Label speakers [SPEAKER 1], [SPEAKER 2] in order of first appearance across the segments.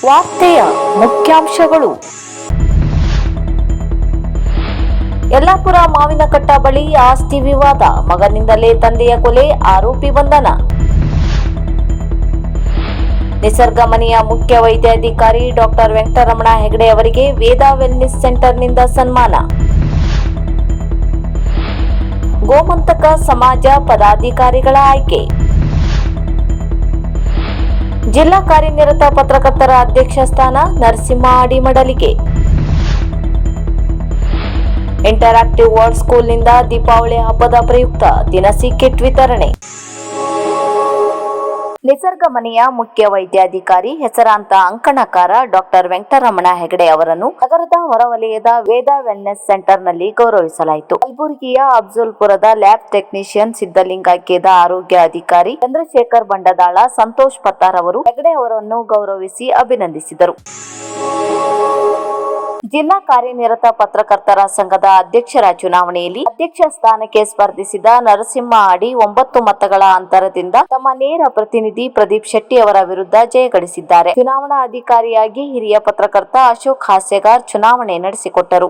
[SPEAKER 1] ವಾರ್ತೆಯ ಮುಖ್ಯಾಂಶಗಳು. ಯಲ್ಲಾಪುರ ಮಾವಿನಕಟ್ಟ ಬಳಿ ಆಸ್ತಿ ವಿವಾದ, ಮಗನಿಂದಲೇ ತಂದೆಯ ಕೊಲೆ, ಆರೋಪಿ ಬಂಧನ. ನಿಸರ್ಗ ಮನೆಯ ಮುಖ್ಯ ವೈದ್ಯಾಧಿಕಾರಿ ಡಾಕ್ಟರ್ ವೆಂಕಟರಮಣ ಹೆಗಡೆ ಅವರಿಗೆ ವೇದಾ ವೆಲ್ನೆಸ್ ಸೆಂಟರ್ನಿಂದ ಸನ್ಮಾನ. ಗೋಮಂತಕ ಸಮಾಜ ಪದಾಧಿಕಾರಿಗಳ ಆಯ್ಕೆ. ಜಿಲ್ಲಾ ಕಾರ್ಯನಿರತ ಪತ್ರಕರ್ತರ ಅಧ್ಯಕ್ಷ ಸ್ಥಾನ ನರಸಿಂಹ ಅಡಿಮಡಲಿಗೆ. ಇಂಟರಾಕ್ಟಿವ್ ವರ್ಲ್ಡ್ ಸ್ಕೂಲ್ನಿಂದ ದೀಪಾವಳಿ ಹಬ್ಬದ ಪ್ರಯುಕ್ತ ದಿನಸಿ ಕಿಟ್ ವಿತರಣೆ. ನಿಸರ್ಗ ಮನೆಯ ಮುಖ್ಯ ವೈದ್ಯಾಧಿಕಾರಿ ಹೆಸರಾಂತ ಅಂಕಣಕಾರ ಡಾಕ್ಟರ್ ವೆಂಕಟರಮಣ ಹೆಗಡೆ ಅವರನ್ನು ನಗರದ ಹೊರವಲಯದ ವೇದಾ ವೆಲ್ನೆಸ್ ಸೆಂಟರ್ನಲ್ಲಿ ಗೌರವಿಸಲಾಯಿತು. ಕಲಬುರಗಿಯ ಅಫ್ಜಲ್ಪುರದ ಲ್ಯಾಬ್ ಟೆಕ್ನಿಷಿಯನ್ ಸಿದ್ದಲಿಂಗೈಕ್ಯದ ಆರೋಗ್ಯ ಅಧಿಕಾರಿ ಚಂದ್ರಶೇಖರ್ ಬಂಡದಾಳ, ಸಂತೋಷ್ ಪತ್ತಾರ್ ಅವರು ಹೆಗಡೆ ಅವರನ್ನು ಗೌರವಿಸಿ ಅಭಿನಂದಿಸಿದರು. ಜಿಲ್ಲಾ ಕಾರ್ಯನಿರತ ಪತ್ರಕರ್ತರ ಸಂಘದ ಅಧ್ಯಕ್ಷರ ಚುನಾವಣೆಯಲ್ಲಿ ಅಧ್ಯಕ್ಷ ಸ್ಥಾನಕ್ಕೆ ಸ್ಪರ್ಧಿಸಿದ ನರಸಿಂಹ ಅಡಿ 9 ಮತಗಳ ಅಂತರದಿಂದ ತಮ್ಮ ನೇರ ಪ್ರತಿನಿಧಿ ಪ್ರದೀಪ್ ಶೆಟ್ಟಿ ಅವರ ವಿರುದ್ಧ ಜಯಗಳಿಸಿದ್ದಾರೆ. ಚುನಾವಣಾ ಅಧಿಕಾರಿಯಾಗಿ ಹಿರಿಯ ಪತ್ರಕರ್ತ ಅಶೋಕ್ ಹಾಸ್ಯಗಾರ್ ಚುನಾವಣೆ ನಡೆಸಿಕೊಟ್ಟರು.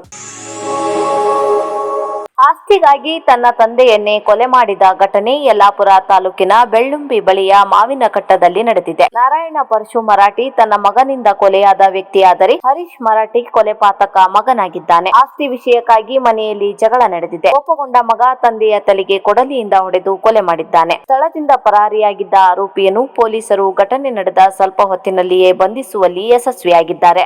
[SPEAKER 1] ಆಸ್ತಿಗಾಗಿ ತನ್ನ ತಂದೆಯನ್ನೇ ಕೊಲೆ ಮಾಡಿದ ಘಟನೆ ಯಲ್ಲಾಪುರ ತಾಲೂಕಿನ ಬೆಳ್ಳುಂಬಿ ಬಳಿಯ ಮಾವಿನಕಟ್ಟದಲ್ಲಿ ನಡೆದಿದೆ. ನಾರಾಯಣ ಪರಶು ಮರಾಠಿ ತನ್ನ ಮಗನಿಂದ ಕೊಲೆಯಾದ ವ್ಯಕ್ತಿಯಾದರೆ ಹರೀಶ್ ಮರಾಠಿ ಕೊಲೆಪಾತಕ ಮಗನಾಗಿದ್ದಾನೆ. ಆಸ್ತಿ ವಿಷಯಕ್ಕಾಗಿ ಮನೆಯಲ್ಲಿ ಜಗಳ ನಡೆದಿದೆ. ಕೋಪಗೊಂಡ ಮಗ ತಂದೆಯ ತಲೆಗೆ ಕೊಡಲಿಯಿಂದ ಹೊಡೆದು ಕೊಲೆ ಮಾಡಿದ್ದಾನೆ. ಸ್ಥಳದಿಂದ ಪರಾರಿಯಾಗಿದ್ದ ಆರೋಪಿಯನ್ನು ಪೊಲೀಸರು ಘಟನೆ ನಡೆದ ಸ್ವಲ್ಪ ಹೊತ್ತಿನಲ್ಲಿಯೇ ಬಂಧಿಸುವಲ್ಲಿ ಯಶಸ್ವಿಯಾಗಿದ್ದಾರೆ.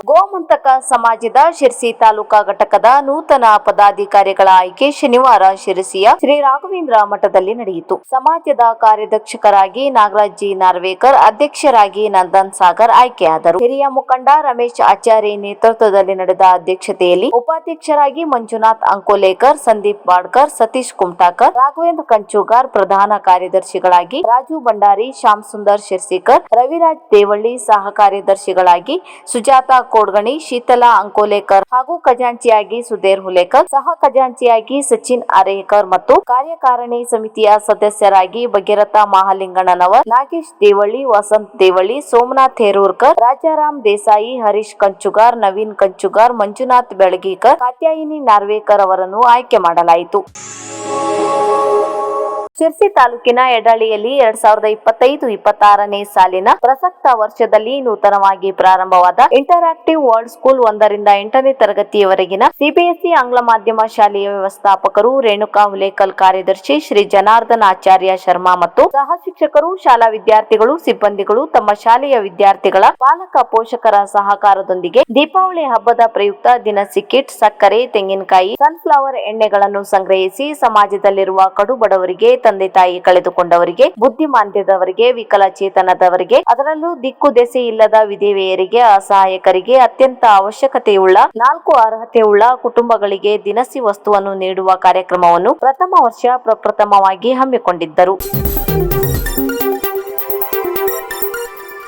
[SPEAKER 1] ಗೋಮಂತಕ ಸಮಾಜದ ಶಿರಸಿ ತಾಲೂಕಾ ಘಟಕದ ನೂತನ ಪದಾಧಿಕಾರಿಗಳ ಆಯ್ಕೆ ಶನಿವಾರ ಶಿರಸಿಯ ಶ್ರೀ ರಾಘವೇಂದ್ರ ಮಠದಲ್ಲಿ ನಡೆಯಿತು. ಸಮಾಜದ ಕಾರ್ಯಾಧ್ಯಕ್ಷರಾಗಿ ನಾಗರಾಜ್ ಜಿ ನಾರ್ವೇಕರ್, ಅಧ್ಯಕ್ಷರಾಗಿ ನಂದನ್ ಸಾಗರ್ ಆಯ್ಕೆಯಾದರು. ಹಿರಿಯ ಮುಖಂಡ ರಮೇಶ್ ಆಚಾರ್ಯ ನೇತೃತ್ವದಲ್ಲಿ ನಡೆದ ಅಧ್ಯಕ್ಷತೆಯಲ್ಲಿ ಉಪಾಧ್ಯಕ್ಷರಾಗಿ ಮಂಜುನಾಥ್ ಅಂಕೋಲೇಕರ್, ಸಂದೀಪ್ ಬಾಡ್ಕರ್, ಸತೀಶ್ ಕುಮಟಾಕರ್, ರಾಘವೇಂದ್ರ ಕಂಚುಗಾರ್, ಪ್ರಧಾನ ಕಾರ್ಯದರ್ಶಿಗಳಾಗಿ ರಾಜು ಭಂಡಾರಿ, ಶ್ಯಾಮ್ ಸುಂದರ್ ಶಿರ್ಸಿಕರ್, ರವಿರಾಜ್ ದೇವಳ್ಳಿ, ಸಹ ಕಾರ್ಯದರ್ಶಿಗಳಾಗಿ ಸುಜಾತಾ ಕೋಡ್ಗಣಿ, ಶೀತಲಾ ಅಂಕೋಲೇಕರ್ ಹಾಗೂ ಖಜಾಂಚಿಯಾಗಿ ಸುಧೀರ್ ಹುಲೇಕರ್, ಸಹ ಖಜಾಂಚಿಯಾಗಿ ಸಚಿನ್ ಅರೇಕರ್ ಮತ್ತು ಕಾರ್ಯಕಾರಿಣಿ ಸಮಿತಿಯ ಸದಸ್ಯರಾಗಿ ಭಗೀರಥ ಮಹಾಲಿಂಗಣ್ಣನವರ್, ನಾಗೇಶ್ ದೇವಳ್ಳಿ, ವಸಂತ್ ದೇವಳ್ಳಿ, ಸೋಮನಾಥ್ ಹೇರೂರ್ಕರ್, ರಾಜಾರಾಮ್ ದೇಸಾಯಿ, ಹರೀಶ್ ಕಂಚುಗಾರ್, ನವೀನ್ ಕಂಚುಗಾರ್, ಮಂಜುನಾಥ್ ಬೆಳಗೀಕರ್, ಕಾತ್ಯಾಯಿನಿ ನಾರ್ವೇಕರ್ ಅವರನ್ನು ಆಯ್ಕೆ ಮಾಡಲಾಯಿತು. ಶಿರಸಿ ತಾಲೂಕಿನ ಯಡಳ್ಳಿಯಲ್ಲಿ 2025-26ನೇ ಸಾಲಿನ ಪ್ರಸಕ್ತ ವರ್ಷದಲ್ಲಿ ನೂತನವಾಗಿ ಪ್ರಾರಂಭವಾದ ಇಂಟರಾಕ್ಟಿವ್ ವರ್ಲ್ಡ್ ಸ್ಕೂಲ್ 1ರಿಂದ 8ನೇ ತರಗತಿಯವರೆಗಿನ ಸಿಬಿಎಸ್ಇ ಆಂಗ್ಲ ಮಾಧ್ಯಮ ಶಾಲೆಯ ವ್ಯವಸ್ಥಾಪಕರು ರೇಣುಕಾ ಹುಲೇಕಲ್, ಕಾರ್ಯದರ್ಶಿ ಶ್ರೀ ಜನಾರ್ದನ್ ಆಚಾರ್ಯ ಶರ್ಮಾ ಮತ್ತು ಸಹ ಶಿಕ್ಷಕರು, ಶಾಲಾ ವಿದ್ಯಾರ್ಥಿಗಳು, ಸಿಬ್ಬಂದಿಗಳು ತಮ್ಮ ಶಾಲೆಯ ವಿದ್ಯಾರ್ಥಿಗಳ ಪಾಲಕ ಪೋಷಕರ ಸಹಕಾರದೊಂದಿಗೆ ದೀಪಾವಳಿ ಹಬ್ಬದ ಪ್ರಯುಕ್ತ ದಿನಸಿ ಕಿಟ್, ಸಕ್ಕರೆ, ತೆಂಗಿನಕಾಯಿ, ಸನ್ಫ್ಲವರ್ ಎಣ್ಣೆಗಳನ್ನು ಸಂಗ್ರಹಿಸಿ ಸಮಾಜದಲ್ಲಿರುವ ಕಡು ಬಡವರಿಗೆ, ತಂದೆ ತಾಯಿ ಕಳೆದುಕೊಂಡವರಿಗೆ, ಬುದ್ಧಿಮಾಂದ್ಯದವರಿಗೆ, ವಿಕಲಚೇತನದವರಿಗೆ, ಅದರಲ್ಲೂ ದಿಕ್ಕು ದೆಸೆ ಇಲ್ಲದ ವಿಧವೆಯರಿಗೆ, ಅಸಹಾಯಕರಿಗೆ, ಅತ್ಯಂತ ಅವಶ್ಯಕತೆಯುಳ್ಳ 4 ಅರ್ಹತೆಯುಳ್ಳ ಕುಟುಂಬಗಳಿಗೆ ದಿನಸಿ ವಸ್ತುವನ್ನು ನೀಡುವ ಕಾರ್ಯಕ್ರಮವನ್ನು ಪ್ರಥಮ ವರ್ಷ ಪ್ರಪ್ರಥಮವಾಗಿ ಹಮ್ಮಿಕೊಂಡಿದ್ದರು.